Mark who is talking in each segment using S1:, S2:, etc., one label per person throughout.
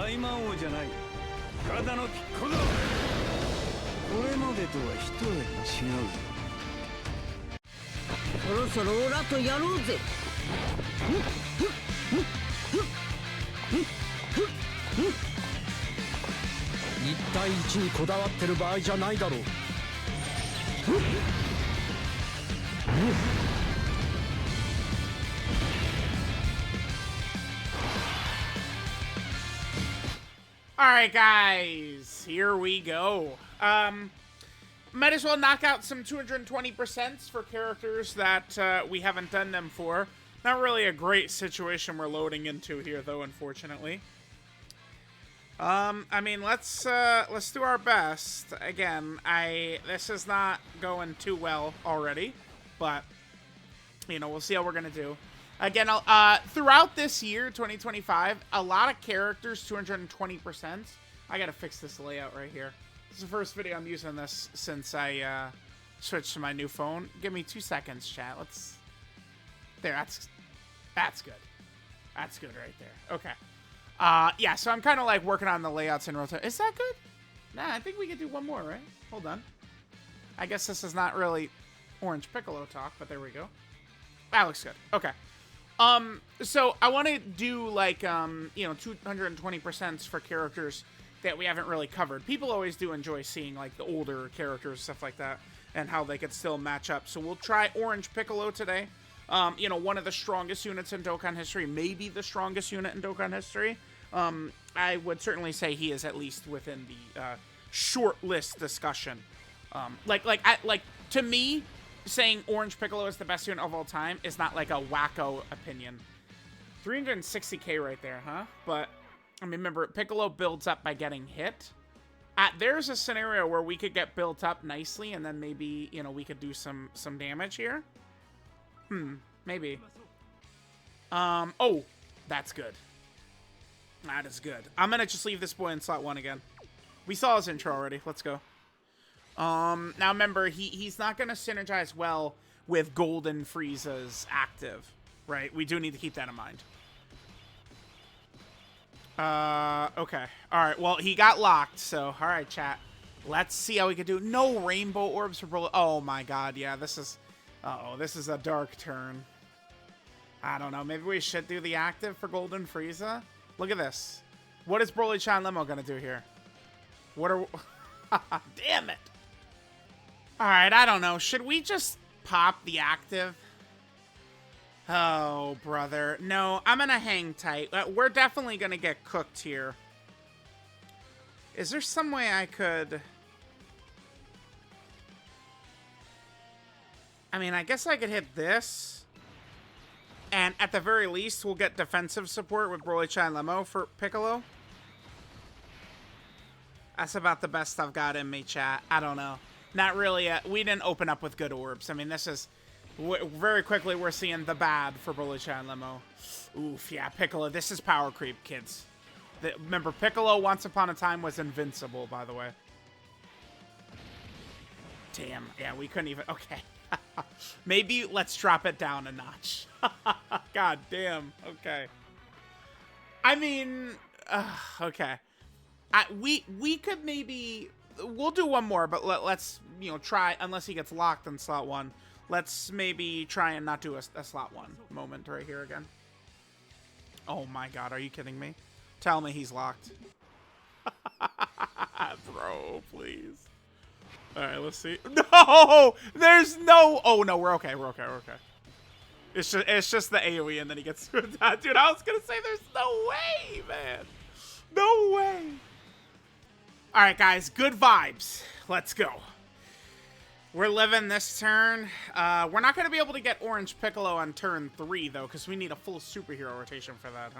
S1: 大魔王じゃない。ただのピッコロ。これまでとは一重違う。
S2: そろそろオラとやろうぜ。1対1にこだわってる場合じゃないだろう。
S3: Alright guys, here we go. Might as well knock out some 220% for characters that we haven't done them for. Not really a great situation we're loading into here though, unfortunately. I mean, let's do our best. Again, this is not going too well already, but you know, we'll see how we're gonna do. Again, throughout this year, 2025, a lot of characters, 220%. I gotta fix this layout right here. This is the first video I'm using this since I switched to my new phone. Give me 2 seconds, chat. Let's. There, that's good. That's good right there. Okay. Yeah, so I'm kind of like working on the layouts in real time. Is that good? Nah, I think we could do one more, right? Hold on. I guess this is not really Orange Piccolo talk, but there we go. That looks good. Okay. So I want to do like, you know, 220% for characters that we haven't really covered. People always do enjoy seeing like the older characters, stuff like that, and how they could still match up. So we'll try Orange Piccolo today. You know, one of the strongest units in Dokkan history, maybe the strongest unit in Dokkan history. I would certainly say he is at least within the short list discussion. Like to me, saying Orange Piccolo is the best unit of all time is not like a wacko opinion. 360k right there, huh? But I mean, remember, Piccolo builds up by getting hit. There's a scenario where we could get built up nicely, and then maybe, you know, we could do some damage here. Maybe. Oh, that's good. That is good. I'm gonna just leave this boy in slot 1 again. We saw his intro already. Let's go. Now remember, he's not gonna synergize well with Golden Frieza's active, right? We do need to keep that in mind. Okay. Alright, well, he got locked, so, alright, chat. Let's see how we can do. No rainbow orbs for Broly. Oh my god, yeah, this is... Uh-oh, this is a dark turn. I don't know, maybe we should do the active for Golden Frieza? Look at this. What is Broly-chan Limo gonna do here? What are... Damn it! Alright, I don't know. Should we just pop the active? Oh, brother. No, I'm gonna hang tight. We're definitely gonna get cooked here. Is there some way I could... I mean, I guess I could hit this. And at the very least, we'll get defensive support with Broly-chan Lemo for Piccolo. That's about the best I've got in me, chat. I don't know. Not really. We didn't open up with good orbs. I mean, this is... very quickly, we're seeing the bad for Broly-chan Lemo. Oof, yeah, Piccolo. This is power creep, kids. Remember, Piccolo, once upon a time, was invincible, by the way. Damn. Yeah, we couldn't even... Okay. Maybe let's drop it down a notch. God damn. Okay. I mean... okay. We could maybe... We'll do one more, but let's, you know, try... Unless he gets locked in slot 1. Let's maybe try and not do a slot 1 moment right here again. Oh my god, are you kidding me? Tell me he's locked. Bro, please. Alright, let's see. No! There's no... Oh, no, we're okay, we're okay, we're okay. It's just the AoE and then he gets... Dude, I was gonna say there's no way, man. No way. Alright, guys, good vibes. Let's go. We're living this turn. We're not going to be able to get Orange Piccolo on turn 3, though, because we need a full superhero rotation for that,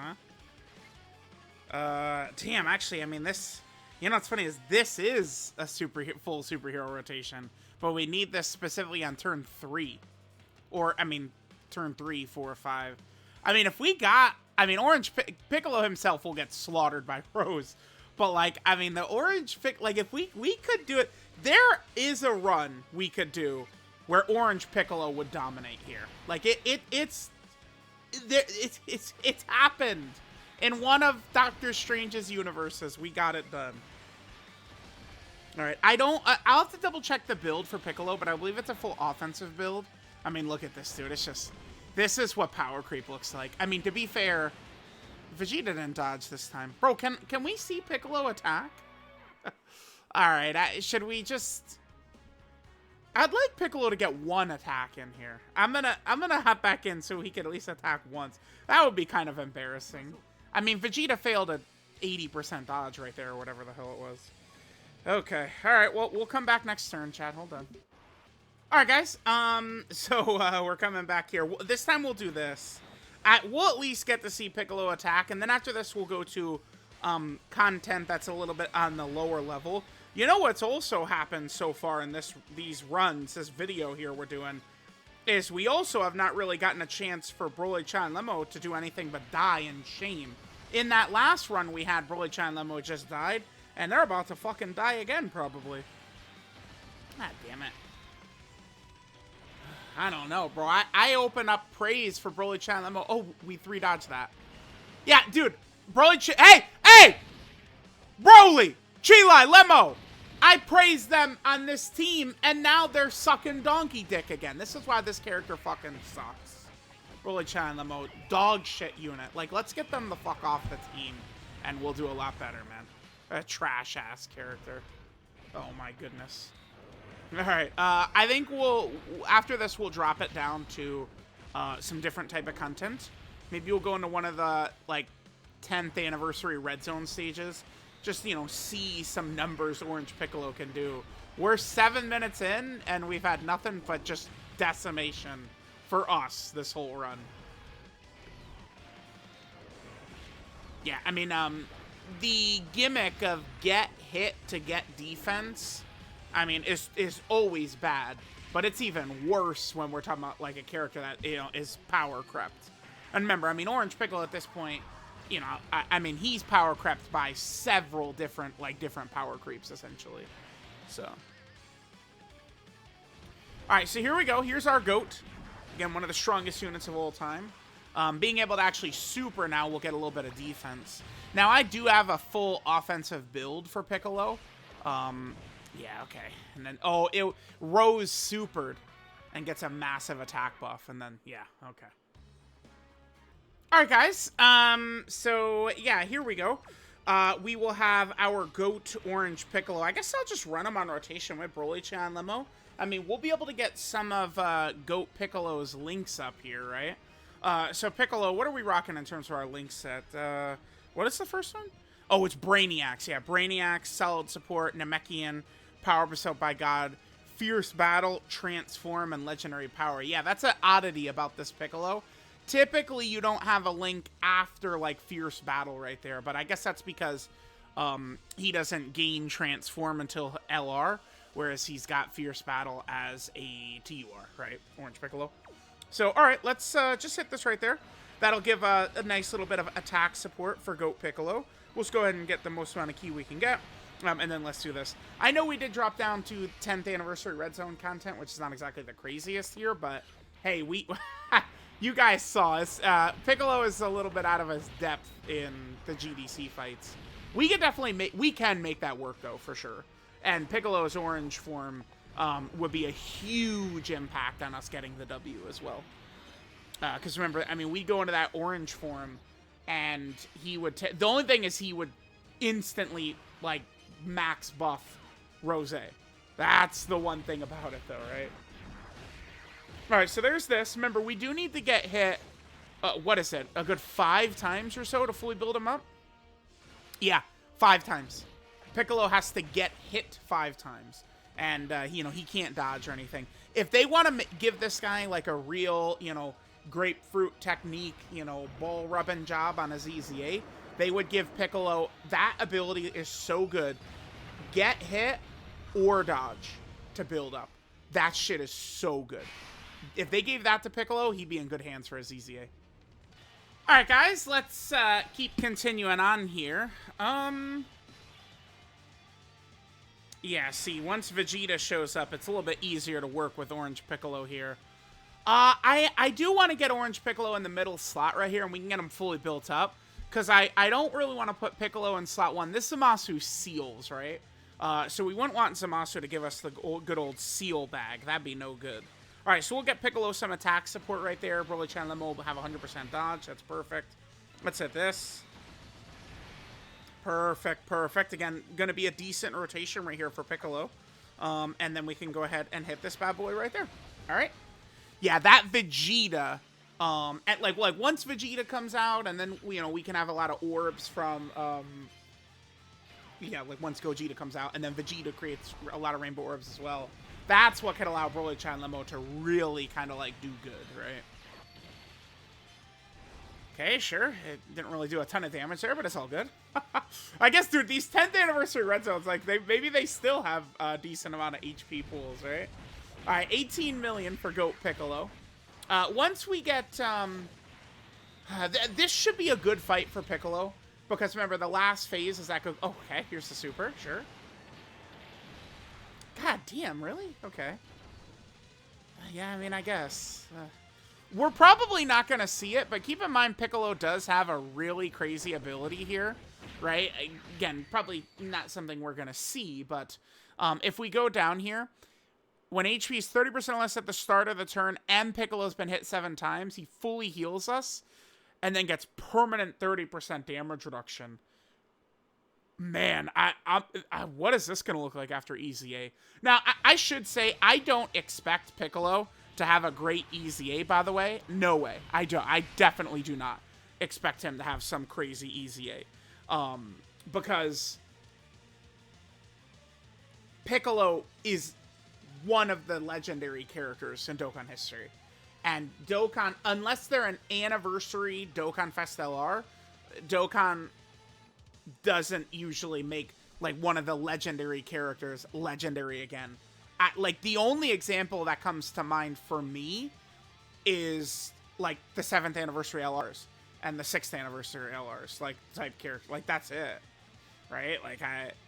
S3: huh? Damn, actually, I mean, this... You know what's funny is this is a full superhero rotation, but we need this specifically on turn 3. Or, I mean, turn 3, 4, 5. I mean, if we got... I mean, Orange Piccolo himself will get slaughtered by Rose. But, like, I mean, the Orange... Like, if we could do it... There is a run we could do where Orange Piccolo would dominate here. Like, it's happened. In one of Doctor Strange's universes, we got it done. All right, I'll have to double check the build for Piccolo, but I believe it's a full offensive build. I mean, look at this, dude. It's just, this is what power creep looks like. I mean, to be fair, Vegeta didn't dodge this time. Bro, can we see Piccolo attack? All right, should we just... I'd like Piccolo to get one attack in here. I'm gonna hop back in so he can at least attack once. That would be kind of embarrassing. I mean, Vegeta failed a 80% dodge right there, or whatever the hell it was. Okay, all right. Well, we'll come back next turn, chat. Hold on. All right, guys. So we're coming back here. This time we'll do this. We'll at least get to see Piccolo attack, and then after this we'll go to content that's a little bit on the lower level. You know what's also happened so far in these runs, this video here we're doing, is we also have not really gotten a chance for Broly-chan and Lemmo to do anything but die in shame. In that last run we had, Broly-chan and Lemmo just died, and they're about to fucking die again, probably. God damn it. I don't know, bro. I open up praise for Broly-chan and Lemmo. Oh, we 3-dodged that. Yeah, dude. Broly-chan... Hey! Broly! Chilai, Lemmo! I praised them on this team, and now they're sucking donkey dick again. This is why this character fucking sucks. Broly-chan and Lemmo, dog shit unit. Like, let's get them the fuck off the team, and we'll do a lot better, man. A trash-ass character. Oh, my goodness. Alright, I think after this, we'll drop it down to some different type of content. Maybe we'll go into one of the, like, 10th anniversary Red Zone stages. Just, you know, see some numbers Orange Piccolo can do. We're 7 minutes in, and we've had nothing but just decimation for us this whole run. Yeah, I mean, the gimmick of get hit to get defense, I mean, is always bad. But it's even worse when we're talking about, like, a character that, you know, is power crept. And remember, I mean, Orange Piccolo at this point... You know, I mean, he's power crept by several different power creeps, essentially. So. Alright, so here we go. Here's our GOAT. Again, one of the strongest units of all time. Being able to actually super now, we'll get a little bit of defense. Now, I do have a full offensive build for Piccolo. Yeah, okay. And then, Rose supered and gets a massive attack buff. And then, yeah, okay. Alright, guys, so, yeah, here we go. We will have our GOAT Orange Piccolo. I guess I'll just run them on rotation with Broly-chan and Lemmo. I mean, we'll be able to get some of GOAT Piccolo's links up here, right? So, Piccolo, what are we rocking in terms of our link set? What is the first one? Oh, it's Brainiacs. Yeah, Brainiacs, Solid Support, Namekian, Power Bestowed by God, Fierce Battle, Transform, and Legendary Power. Yeah, that's an oddity about this Piccolo. Typically, you don't have a link after, like, Fierce Battle right there, but I guess that's because he doesn't gain Transform until LR, whereas he's got Fierce Battle as a TUR, right? Orange Piccolo. So, alright, let's just hit this right there. That'll give a nice little bit of attack support for GOAT Piccolo. We'll just go ahead and get the most amount of ki we can get, and then let's do this. I know we did drop down to 10th Anniversary Red Zone content, which is not exactly the craziest here, but hey, you guys saw us. Piccolo is a little bit out of his depth in the GDC fights. We can definitely make that work, though, for sure. And Piccolo's orange form would be a huge impact on us getting the W as well. Because remember, I mean, we go into that orange form, and he would... the only thing is he would instantly, like, max buff Rose. That's the one thing about it, though, right? Alright, so there's this. Remember, we do need to get hit, what is it, a good 5 times or so to fully build him up? Yeah, 5 times. Piccolo has to get hit 5 times. And, you know, he can't dodge or anything. If they want to give this guy, like, a real, you know, grapefruit technique, you know, ball-rubbing job on his EZA, they would give Piccolo... That ability is so good. Get hit or dodge to build up. That shit is so good. If they gave that to Piccolo, he'd be in good hands for his EZA. Alright, guys, let's keep continuing on here. Yeah, see, once Vegeta shows up, it's a little bit easier to work with Orange Piccolo here. I do want to get Orange Piccolo in the middle slot right here, and we can get him fully built up. because I don't really want to put Piccolo in slot 1. This Zamasu seals, right? So we wouldn't want Zamasu to give us the good old seal bag. That'd be no good. All right, so we'll get Piccolo some attack support right there. Broly-chan Limo will have 100% dodge. That's perfect. Let's hit this. Perfect, perfect. Again, going to be a decent rotation right here for Piccolo. And then we can go ahead and hit this bad boy right there. All right. Yeah, that Vegeta. Like once Vegeta comes out, and then we can have a lot of orbs from yeah, like once Gogeta comes out, and then Vegeta creates a lot of rainbow orbs as well. That's what could allow Broly-chan Limo to really kind of like do good, right? Okay, sure. It didn't really do a ton of damage there, but it's all good. I guess, dude, these 10th anniversary red zones, like maybe they still have a decent amount of HP pools, right? All right, 18 million for Goat Piccolo. Once we get, this should be a good fight for Piccolo, because remember, the last phase is that go, oh, okay, here's the super, sure. God damn, really? Okay. Yeah, I mean, I guess. We're probably not going to see it, but keep in mind Piccolo does have a really crazy ability here, right? Again, probably not something we're going to see, but if we go down here, when HP is 30% less at the start of the turn and Piccolo's been hit 7 times, he fully heals us and then gets permanent 30% damage reduction. Man, what is this going to look like after EZA? Now, I should say I don't expect Piccolo to have a great EZA, by the way. No way. I definitely do not expect him to have some crazy EZA. Because Piccolo is one of the legendary characters in Dokkan history. And Dokkan, unless they're an anniversary Dokkan Fest LR, Dokkan doesn't usually make like one of the legendary characters legendary again. Like the only example that comes to mind for me is like the 7th anniversary LRs and the 6th anniversary LRs, like type character. Like that's it, right? Like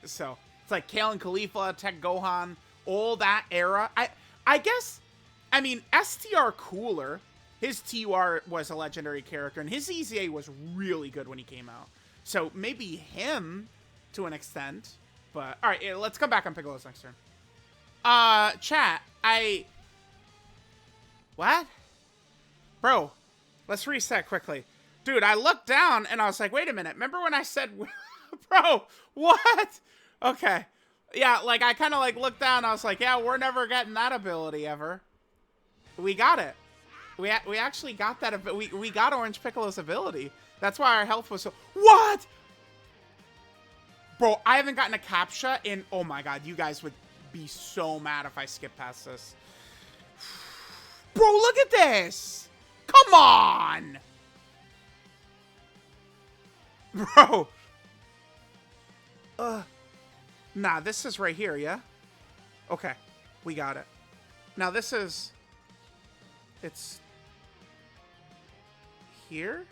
S3: so it's like Kale and Khalifa, Tech Gohan, all that era. I guess, I mean, STR Cooler, his TUR was a legendary character, and his EZA was really good when he came out. So maybe him to an extent, but all right, let's come back on Piccolo's next turn. Chat, what? Bro, let's reset quickly. Dude, I looked down and I was like, wait a minute. Remember when I said, bro, what? Okay. Yeah, like I kind of like looked down and I was like, yeah, we're never getting that ability ever. We got it. We actually got that. We got Orange Piccolo's ability. That's why our health was so... What? Bro, I haven't gotten a captcha in... Oh my god, you guys would be so mad if I skip past this. Bro, look at this! Come on! Bro. Nah, this is right here, yeah? Okay, we got it. Now this is... It's... Here?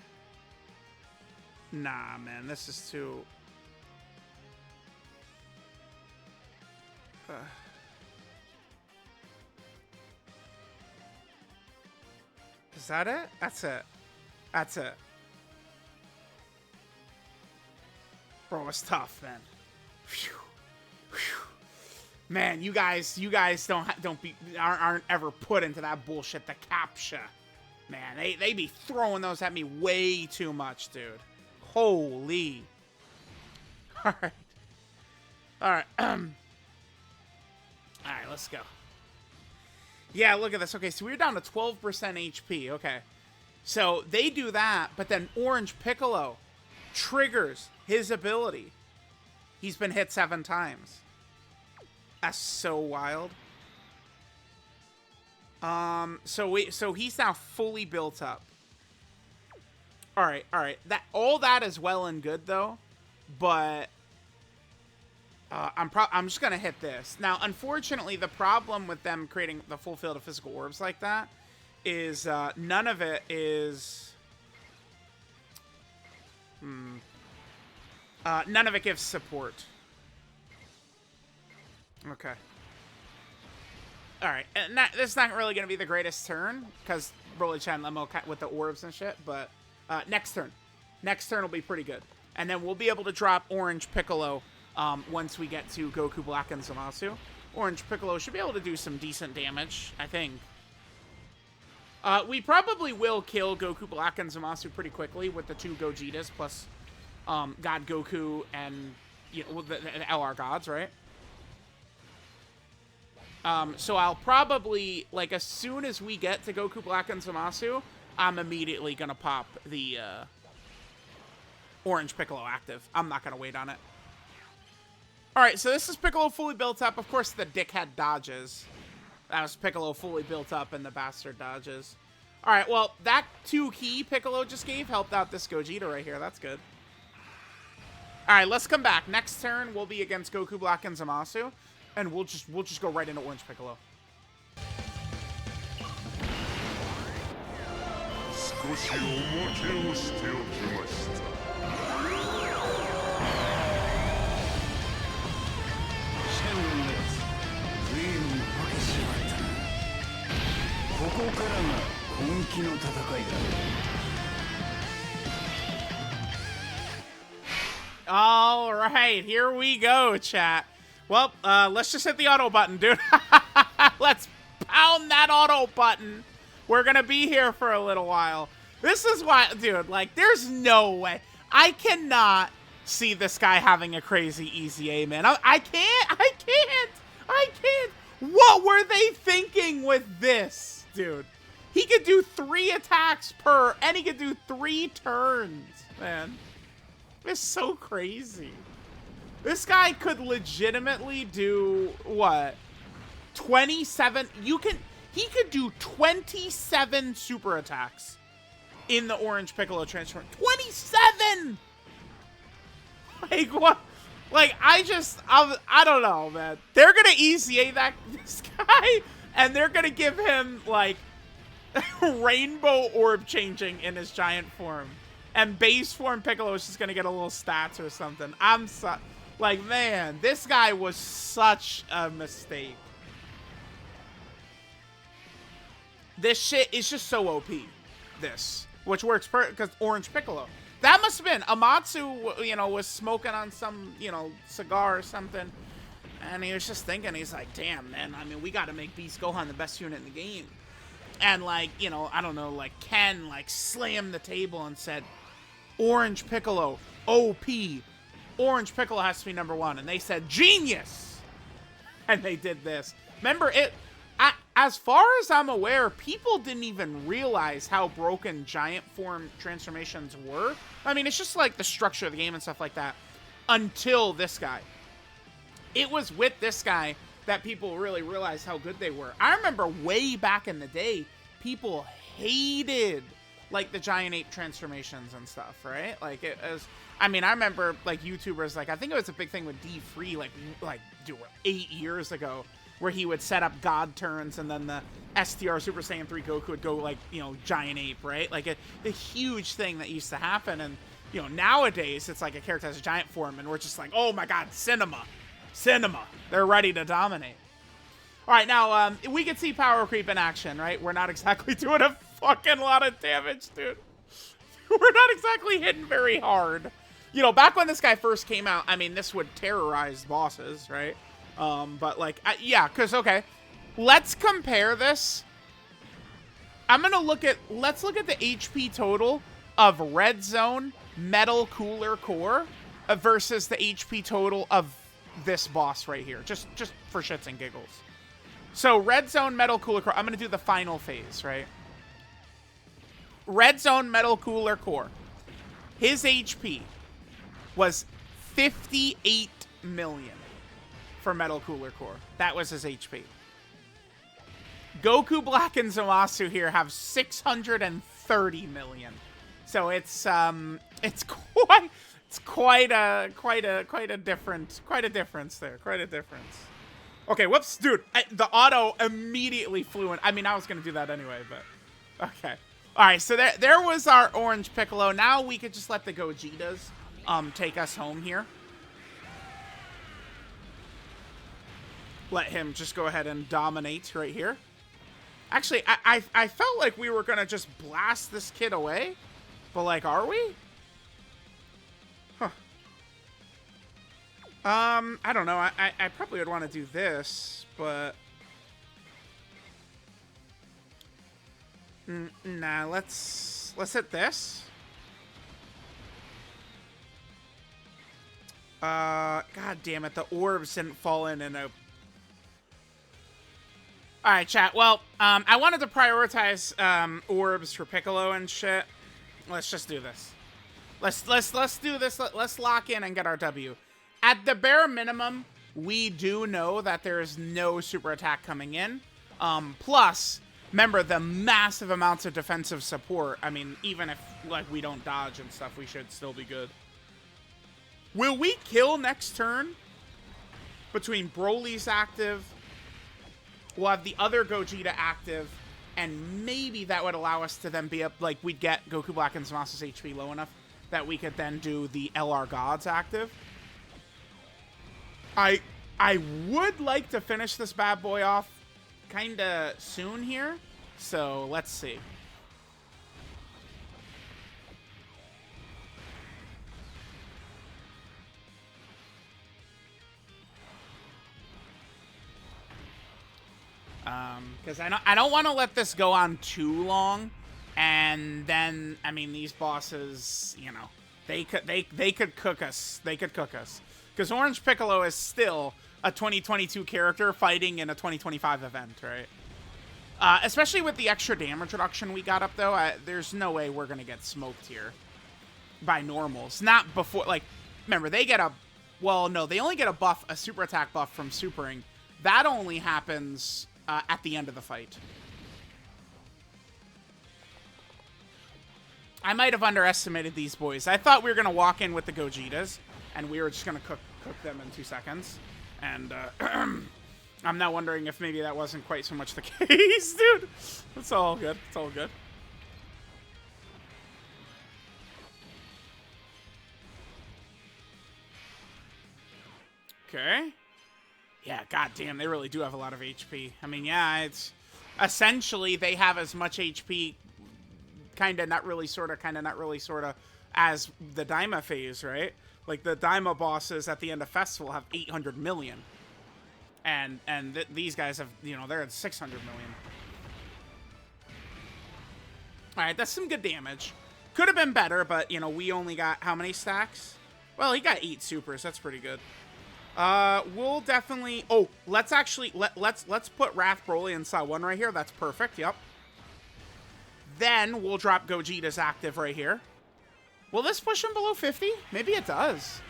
S3: Nah, man, this is too... Is that it? That's it. That's it. Bro, it's tough, man. Phew. Phew. Man, you guys aren't ever put into that bullshit. The captcha, man, they be throwing those at me way too much, dude. Holy. All right. All right. All right, let's go. Yeah, look at this. Okay, so we're down to 12% HP. Okay. So they do that, but then Orange Piccolo triggers his ability. He's been hit 7 times. That's so wild. So he's now fully built up. All right. All that is well and good though, but I'm just gonna hit this. Now, unfortunately, the problem with them creating the full field of physical orbs like that is none of it is none of it gives support. Okay. All right, and this is not really gonna be the greatest turn because Broly-chan Limo with the orbs and shit. But next turn, Next turn will be pretty good. And then we'll be able to drop Orange Piccolo once we get to Goku Black and Zamasu. Orange Piccolo should be able to do some decent damage, I think. We probably will kill Goku Black and Zamasu pretty quickly with the 2 Gogetas plus God Goku and the LR gods, right? So I'll probably, like, as soon as we get to Goku Black and Zamasu, I'm immediately gonna pop the Orange Piccolo active. I'm not gonna wait on it. Alright, so this is Piccolo fully built up. Of course, the dickhead dodges. That was Piccolo fully built up and the bastard dodges. Alright, well, that 2 key Piccolo just gave helped out this Gogeta right here. That's good. Alright, let's come back. Next turn will be against Goku Black and Zamasu. And we'll just go right into Orange Piccolo. All right, here we go, chat. Well, let's just hit the auto button, dude. Let's pound that auto button. We're gonna be here for a little while. This is why, dude, like, there's no way. I cannot see this guy having a crazy easy A, man. I can't. What were they thinking with this, dude? He could do 3 attacks per, and he could do 3 turns, man. It's so crazy. This guy could legitimately do, what? 27, he could do 27 super attacks in the Orange Piccolo transform. 27! Like, what? Like, I don't know, man. They're gonna EZA this guy, and they're gonna give him, like, rainbow orb changing in his giant form. And base form Piccolo is just gonna get a little stats or something. Like, man, this guy was such a mistake. This shit is just so OP, which works because Orange Piccolo. That must have been, Amatsu, was smoking on some, cigar or something. And he was just thinking, he's like, damn, man, I mean, we got to make Beast Gohan the best unit in the game. And, like, I don't know, like, Ken, like, slammed the table and said, Orange Piccolo, OP. Orange Piccolo has to be #1. And they said, genius! And they did this. Remember, as far as I'm aware, people didn't even realize how broken giant form transformations were. I mean, it's just like the structure of the game and stuff like that. Until this guy. It was with this guy that people really realized how good they were. I remember way back in the day, people hated, like, the giant ape transformations and stuff, right? Like, it was... I mean, I remember, like, YouTubers, like, I think it was a big thing with D Free, like, dude, 8 years ago, where he would set up God turns, and then the STR Super Saiyan 3 Goku would go, like, giant ape, right? Like, a huge thing that used to happen, and, nowadays, it's like a character has a giant form, and we're just like, oh my god, cinema. They're ready to dominate. All right, now, we can see power creep in action, right? We're not exactly doing a fucking lot of damage, dude. We're not exactly hitting very hard. Back when this guy first came out, I mean, this would terrorize bosses, right? But, like, yeah, because, okay, let's compare this. Let's look at the HP total of Red Zone Metal Cooler Core versus the HP total of this boss right here, just for shits and giggles. So, Red Zone Metal Cooler Core, I'm going to do the final phase, right? Red Zone Metal Cooler Core, his HP was 58 million for Metal Cooler Core. That was his HP. Goku Black and Zamasu here have 630 million. So it's quite a difference there. Quite a difference. Okay, whoops, dude. The auto immediately flew in. I mean, I was gonna do that anyway, but okay. All right, so there was our Orange Piccolo. Now we could just let the Gogetas take us home here. Let him just go ahead and dominate right here. Actually, I felt like we were gonna just blast this kid away, but, like, are we? I don't know. I probably would want to do this, but nah. Let's hit this. God damn it! The orbs didn't fall in a. All right, chat. Well, I wanted to prioritize orbs for Piccolo and shit. Let's just do this. Let's do this. Let's lock in and get our W. At the bare minimum, we do know that there is no super attack coming in. Plus, remember the massive amounts of defensive support. I mean, even if like we don't dodge and stuff, we should still be good. Will we kill next turn? Between Broly's active, we'll have the other Gogeta active, and maybe that would allow us to then be up, like, we'd get Goku Black and Zamasu's HP low enough that we could then do the LR Gods active. I would like to finish this bad boy off kind of soon here, so let's see. Because I don't want to let this go on too long, and then I mean these bosses, you know, they could cook us. They could cook us. Because Orange Piccolo is still a 2022 character fighting in a 2025 event, right? Especially with the extra damage reduction we got up though, there's no way we're gonna get smoked here by normals. Not before, like, remember they get a, well, no, they only get a buff, a super attack buff from supering. That only happens at the end of the fight. I might have underestimated these boys. I thought we were going to walk in with the Gogetas, and we were just going to cook them in 2 seconds. And I'm now wondering if maybe that wasn't quite so much the case, dude. It's all good. It's all good. Okay. Yeah, goddamn, they really do have a lot of HP. I mean, yeah, it's essentially they have as much HP, kind of, not really, sort of, kind of, not really, sort of, as the Daima phase, right? Like the Daima bosses at the end of Festival have 800 million, and these guys have, you know, they're at 600 million. All right, that's some good damage. Could have been better, but you know, we only got how many stacks? Well, he got 8 supers. That's pretty good. We'll definitely... Oh, let's actually... Let's put Wrath Broly in Saw 1 right here. That's perfect. Yep. Then we'll drop Gogeta's active right here. Will this push him below 50? Maybe it does.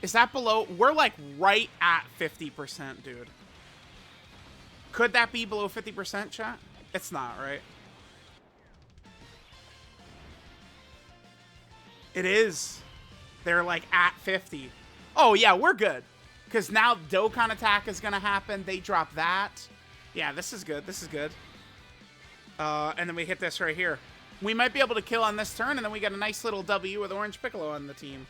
S3: Is that below... We're, like, right at 50%, dude. Could that be below 50%, chat? It's not, right? It is. They're like at 50. Oh yeah, we're good. Because now Dokkan attack is gonna happen. They drop that. Yeah, this is good. This is good. And then we hit this right here. We might be able to kill on this turn, and then we get a nice little W with Orange Piccolo on the team.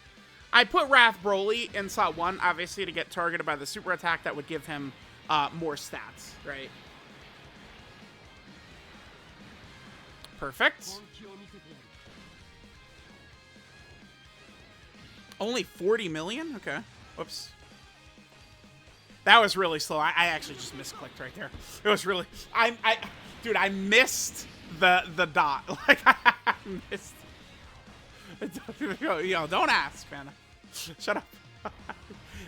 S3: I put Wrath Broly in slot 1, obviously, to get targeted by the super attack that would give him more stats, right? Perfect. Only 40 million? Okay. Whoops. That was really slow. I actually just misclicked right there. It was really... Dude, I missed the dot. Like, I missed... Yo, don't ask, man. Shut up.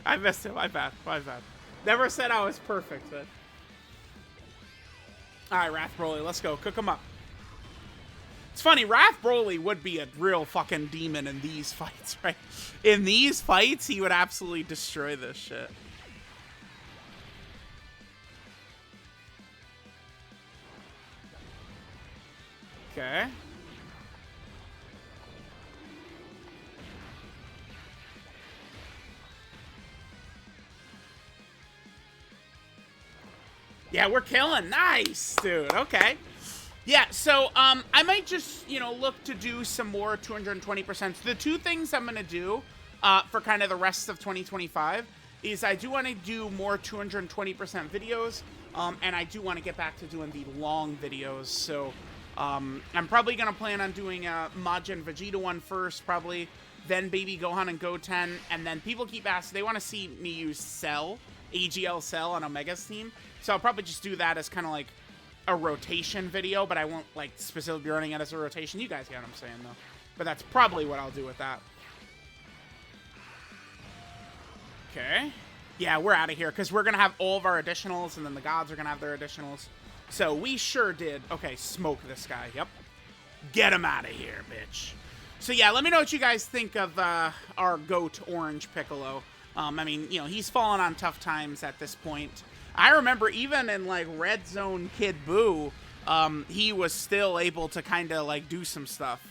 S3: I missed it. My bad. My bad. Never said I was perfect, but... Alright, Wrath Broly, let's go. Cook him up. It's funny, Wrath Broly would be a real fucking demon in these fights, right? In these fights, he would absolutely destroy this shit. Okay. Yeah, we're killing. Nice, dude. Okay. Yeah, so I might just, you know, look to do some more 220%. The two things I'm going to do for kind of the rest of 2025 is I do want to do more 220% videos, and I do want to get back to doing the long videos. So I'm probably going to plan on doing a Majin Vegeta one first, probably, then Baby Gohan and Goten, and then people keep asking, they want to see me use Cell, AGL Cell on Omega's team, so I'll probably just do that as kind of like a rotation video, but I won't like specifically be running it as a rotation. You guys get what I'm saying though, but that's probably what I'll do with that. Okay. Yeah, we're out of here, because we're going to have all of our additionals, and then the gods are going to have their additionals. So we sure did. Okay, smoke this guy. Yep. Get him out of here, bitch. So yeah, let me know what you guys think of our GOAT Orange Piccolo. I mean, you know, he's fallen on tough times at this point. I remember even in, like, Red Zone Kid Buu, he was still able to kind of, like, do some stuff.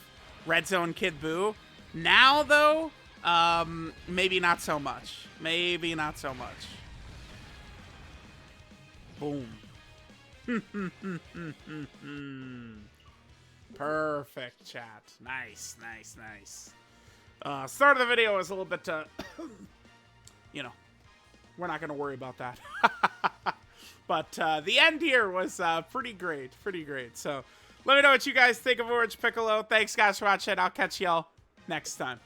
S3: Red Zone Kid Buu. Now, though, maybe not so much. Maybe not so much. Boom. Perfect, chat. Nice, nice, nice. Start of the video was a little bit, you know, we're not going to worry about that. But the end here was pretty great, pretty great. So let me know what you guys think of Orange Piccolo. Thanks, guys, for watching. I'll catch y'all next time.